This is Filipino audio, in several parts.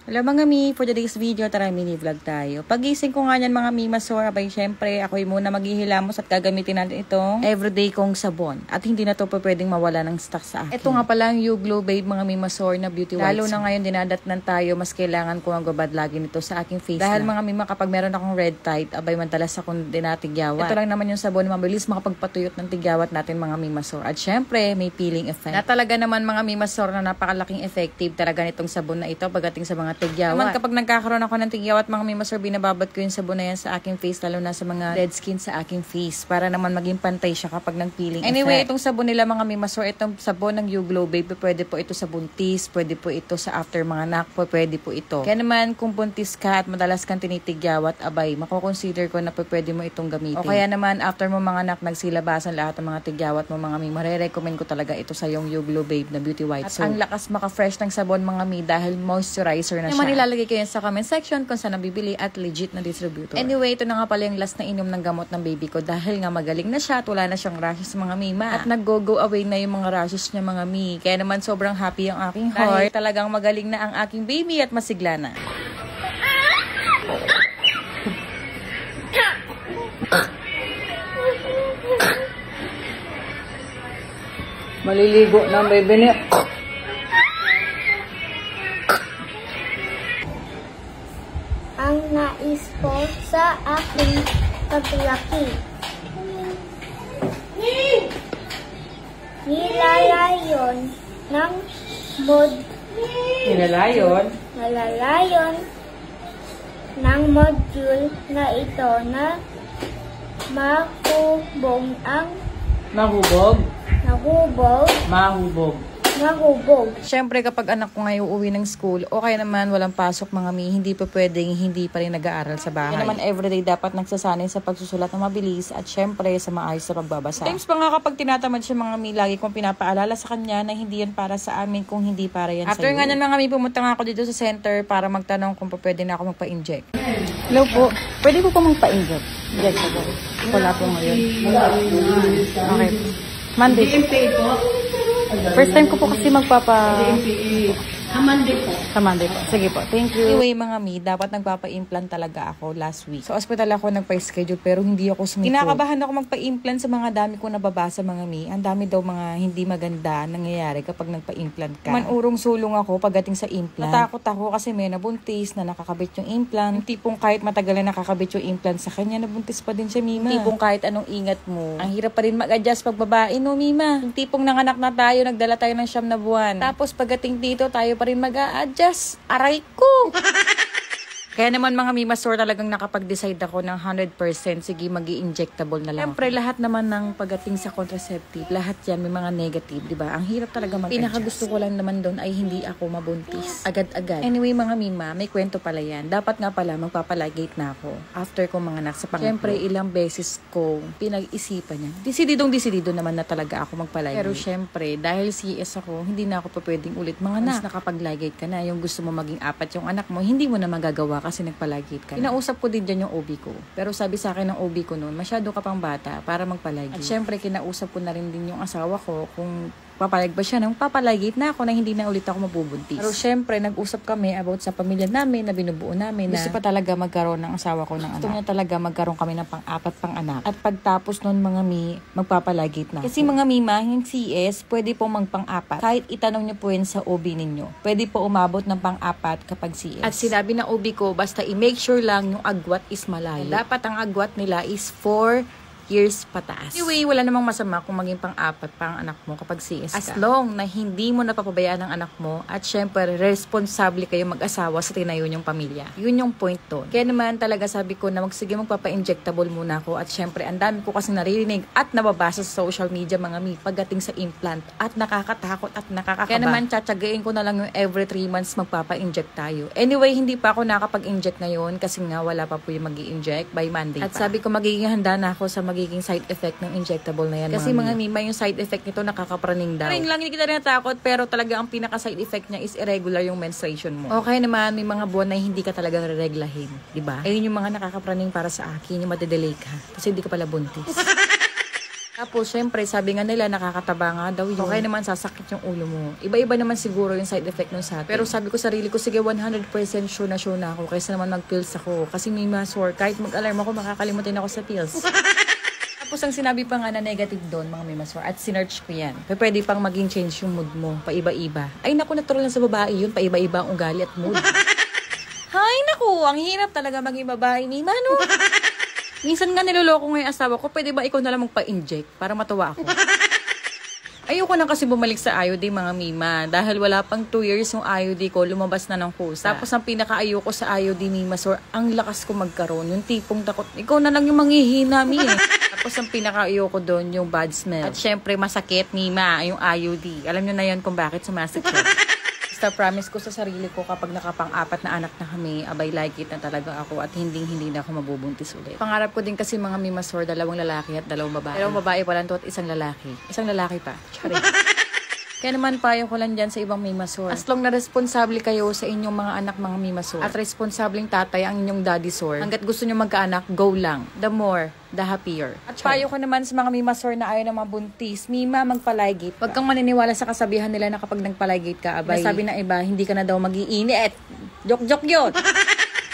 Hello mga mi, for today's video, tara mini vlog tayo. Pagising ko nga yan mga mi, masora, abay syempre, ako'y muna maghihilamos at gagamitin natin itong everyday kong sabon. At hindi na to pa pwedeng mawala ng stock sa akin. Ito nga pala ang YouGlow Babe mga mi masora na beauty wipes. Lalo na ngayon dinadatnan tayo, mas kailangan ko ang gabad lagi nito sa aking face dahil mga mi, kapag meron akong red tide, abay mantalas akong dinatigyawat. Ito lang naman yung sabon na mabilis makapagpatuyot ng tigyawat natin mga mi masora. At syempre, may peeling effect. Na talaga naman mga mi masora na napakalaking effective talaga nitong sabon na ito pagdating sa mga tigyawat. Naman kapag nagkakaroon ako ng tigyawat mga mimasor, binababad ko yung sabon na yan sa aking face, lalo na sa mga dead skin sa aking face para naman maging pantay siya kapag nang-peeling effect. Anyway, itong sabon nila mga mimasor, itong sabon ng YouGlow Babe, pwede po ito sa buntis, pwede po ito sa after mga anak po, pwede po ito. Kaya naman kung buntis ka at madalas kang tinitigyawat, abay, makukonsider ko na pwede mo itong gamitin. O kaya naman after mo mga anak, nagsilabasan lahat ng mga tigyawat mo mga mi, marirecommend ko talaga ito sa yung YouGlow Babe na beauty wipes. At ang lakas maka-fresh ng sabon mga mi dahil moisturizer na siya. Ilalagay ko yan sa comment section kung saan nabibili at legit na distributor. Anyway, ito na nga pala yung last na inom ng gamot ng baby ko dahil nga magaling na siya at wala na siyang rashes mga mima. At nag-go away na yung mga rashes niya mga mi. Kaya naman sobrang happy ang aking heart. Dahil talagang magaling na ang aking baby at masigla na. Maliligo na ang baby niya. Ang nais ko sa aking paglaki. Nilalayon ng nalalayon ng module na ito na mahubog. Siyempre kapag anak ko ngayon uuwi ng school, o kaya naman walang pasok mga mi, hindi pa pwedeng hindi pa rin nag-aaral sa bahay. Kaya naman everyday dapat nagsasanay sa pagsusulat ng mabilis at siyempre sa maayos sa pagbabasa. Times pa nga kapag tinatamad siya mga mi, lagi kong pinapaalala sa kanya na hindi yan para sa amin kung hindi para yan After sa iyo. After nga mga mi, pumunta nga ako dito sa center para magtanong kung pwede na ako magpa-inject. Hello po, pwede po magpa-inject? Yes, po. Wala po ngayon. Okay po. Monday. First time ko po kasi Sa Monday po. Sige po. Thank you. Anyway, mga mi, dapat nagpapa-implant talaga ako last week. Sa hospital ako nagpa-schedule pero hindi ako sumunod. Kinakabahan ako magpa-implant sa mga dami ko nababasa mga mi. Ang dami daw mga hindi maganda nangyayari kapag nagpa-implant ka. Manurong sulong ako pagdating sa implant. Natakot ako kasi may nabuntis na nakakabit yung implant. Yung tipong kahit matagal na nakakabit yung implant sa kanya, nabuntis pa din siya, mima. Yung tipong kahit anong ingat mo, ang hirap pa rin mag-adjust pag babae, no, mima. Yung tipong nanganak na tayo, nagdala tayo ng 9 na buwan. Tapos pagdating dito, tayo pa rin mag-a-adjust. Aray ko! Kaya naman mga mimasor talagang nakapag-decide ako ng 100% sige magi-injectable na lang. Siyempre lahat naman ng pagdating sa contraceptive, lahat yan may mga negative, di ba? Ang hirap talaga mag-adjust. Pinakagusto ko lang naman doon ay hindi ako mabuntis agad-agad. Anyway mga mima, may kwento pala yan. Dapat nga pala magpapalagate na ako after kong mga anak sa pangatlo. Siyempre ilang beses ko pinag-isipan yan. Desididong naman na talaga ako magpalagate. Pero siyempre dahil CS ako, hindi na ako pa pwedeng ulit mga anak. Once nakapag-lagate ka na, yung gusto mo maging 4 yung anak mo, hindi mo na magagawa kasi nagpalagate ka. Kinausap ko din dyan yung OB ko. Pero sabi sa akin ng OB ko noon, masyado ka pang bata para magpalagate. At syempre, kinausap ko na rin din yung asawa ko kung papalag ba siya nang papalagate na ako na hindi na ulit ako mabubuntis. Pero syempre, nag-usap kami about sa pamilya namin na binubuo namin na gusto pa talaga magkaroon ng asawa ko ng anak. Gusto niya talaga magkaroon kami ng pang-4 pang-anak. At pagtapos nun mga mi, magpapalagate na. Kasi mga mima, yung CS, pwede po magpang-4. Kahit itanong niyo po yun sa OB ninyo. Pwede po umabot ng pang-4 kapag CS. At sinabi ng OB ko, basta i-make sure lang yung agwat is malayo. Dapat ang agwat nila is 4 years pataas. Anyway, wala namang masama kung maging pang-4 pang anak mo kapag CS ka. As long na hindi mo napapabayaan ang anak mo at syempre responsable kayo mag-asawa sa tinayo niyong pamilya. Yun yung point doon. Kaya naman talaga sabi ko na sige magpapa-injectable muna ako at syempre ang dami ko kasi naririnig at nababasa sa social media mga mi pagdating sa implant at nakakatakot at nakakakaba. Kaya naman tsatsagain ko na lang yung every 3 months magpapa-inject tayo. Anyway, hindi pa ako nakapag-inject ngayon kasi nga wala pa po yung mag-i-inject by Monday at sabi ko magiging handa na ako sa magiging side effect ng injectable na yan. Kasi mga mima, yung side effect nito nakakapraning daw. Ring lang, hindi kita rin natakot, pero talaga ang pinaka-side effect niya is irregular yung menstruation mo. Okay naman, may mga buwan na hindi ka talagang rereglahin. Diba? Ayun yung mga nakakapraning para sa akin, yung madedelay ka. Kasi hindi ka pala buntis. Tapos, syempre, sabi nga nila, nakakataba nga daw yun. Okay naman, sasakit yung ulo mo. Iba-iba naman siguro yung side effect nun sa atin. Pero sabi ko sarili ko, sige, 100% sure na ako. Kaysa naman mag-pills ako. Kasi may masor. Kahit mag-alarm ako, makakalimutin ako sa pills. Tapos, ang sinabi pa nga na negative doon, mga mimasor, at sinearch ko yan. Pwede pang maging change yung mood mo. Paiba-iba. Ay, naku, natural lang sa babae yun. Paiba-iba ang ugali at mood. Hay, naku, ang hirap talaga maging babae, Mima, no? Minsan nga niloloko ko yung asawa ko, pwede ba ikaw na lang magpa-inject para matuwa ako? Ayoko na kasi bumalik sa IUD, mga Mima. Dahil wala pang 2 years yung IUD ko, lumabas na ng kusa. Tapos ang pinaka-ayoko sa IUD, Mima, sir, ang lakas ko magkaroon. Yung tipong takot, ikaw na lang yung manghihina, Mi. Tapos ang pinaka-ayoko doon, yung bad smell. At syempre, masakit, Mima, yung IUD. Alam nyo na yan kung bakit sumasakit. Basta promise ko sa sarili ko kapag nakapang-4 na anak na kami, abay like it na talaga ako at hindi na ako mabubuntis ulit. Pangarap ko din kasi mga mimasor, 2 lalaki at 2 babae. 2 babae pa lang to at 1 lalaki. 1 lalaki pa. Charing. Kaya naman payo ko lang dyan sa ibang mimasor. As long na responsable kayo sa inyong mga anak, mga mimasor. At responsableng tatay ang inyong daddy sor. Hanggat gusto nyo magkaanak, go lang. The more, the happier. At payo ko naman sa mga mimasor na ayaw na mabuntis, Mima, magpalaygate. Huwag kang maniniwala sa kasabihan nila na kapag nagpalaygate ka, abay, sabi ng iba, hindi ka na daw mag-iinit. Joke yun.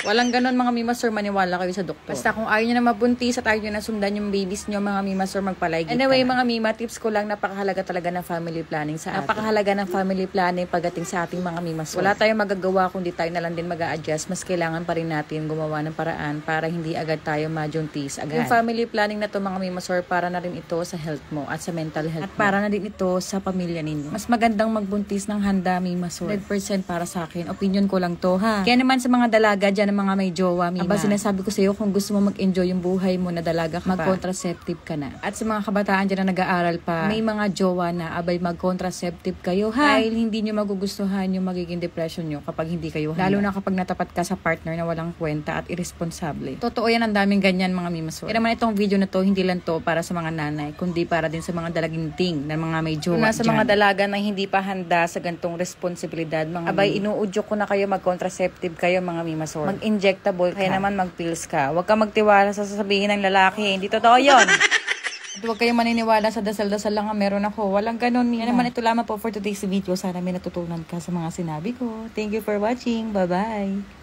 Walang ganon, mga mimasor, maniwala kayo sa doktor. Basta kung ayaw nyo na mabuntis at ayaw nyo na sundan yung babies nyo, mga mimasor, magpalaygate. Anyway, mga mima, tips ko lang, napakahalaga talaga ng family planning sa atin. Napakahalaga ng family planning pagdating sa ating mga mimasor. Wala tayong magagawa kundi tayo na lang din mag-a-adjust, mas kailangan pa rin natin gumawa ng paraan para hindi agad tayo majuntis agad. Yung family planning na to, mga mimasor, para na rin ito sa health mo at sa mental health at para na din ito sa pamilya ninyo. Mas magandang magbuntis ng handa, mimasor. 100% para sa akin. Opinion ko lang to, ha. Kaya naman sa mga dalaga dyan, ng mga may jowa, Mima. Aba, sinasabi ko sa iyo, kung gusto mo mag-enjoy yung buhay mo na dalaga ka mag-contraceptive ka na. At sa mga kabataan dyan na nag-aaral pa, may mga jowa na, abay, mag-contraceptive kayo, ha? Dahil hindi nyo magugustuhan yung magiging depression nyo kapag hindi kayo handa. Lalo na kapag natapat ka sa partner na walang kwenta at irresponsable. Totoo yan, ang daming ganyan, mga mimasor. Kaya naman itong video na to, hindi lang to para sa mga nanay, kundi para din sa mga dalaginting na mga may jowa sa mga dalaga na hindi pa handa sa gantong responsibilidad, mga abay, inuudyok ko na kayo, mag-contraceptive kayo, mga mimasor. Mag-inject kaya naman mag-pills ka. Huwag ka magtiwala sa sasabihin ng lalaki. Hindi totoo yun. At huwag kayong maniniwala sa dasal-dasal lang meron ako. Walang ganun. Yan naman, ito lamang po for today's video. Sana may natutunan ka sa mga sinabi ko. Thank you for watching. Bye-bye.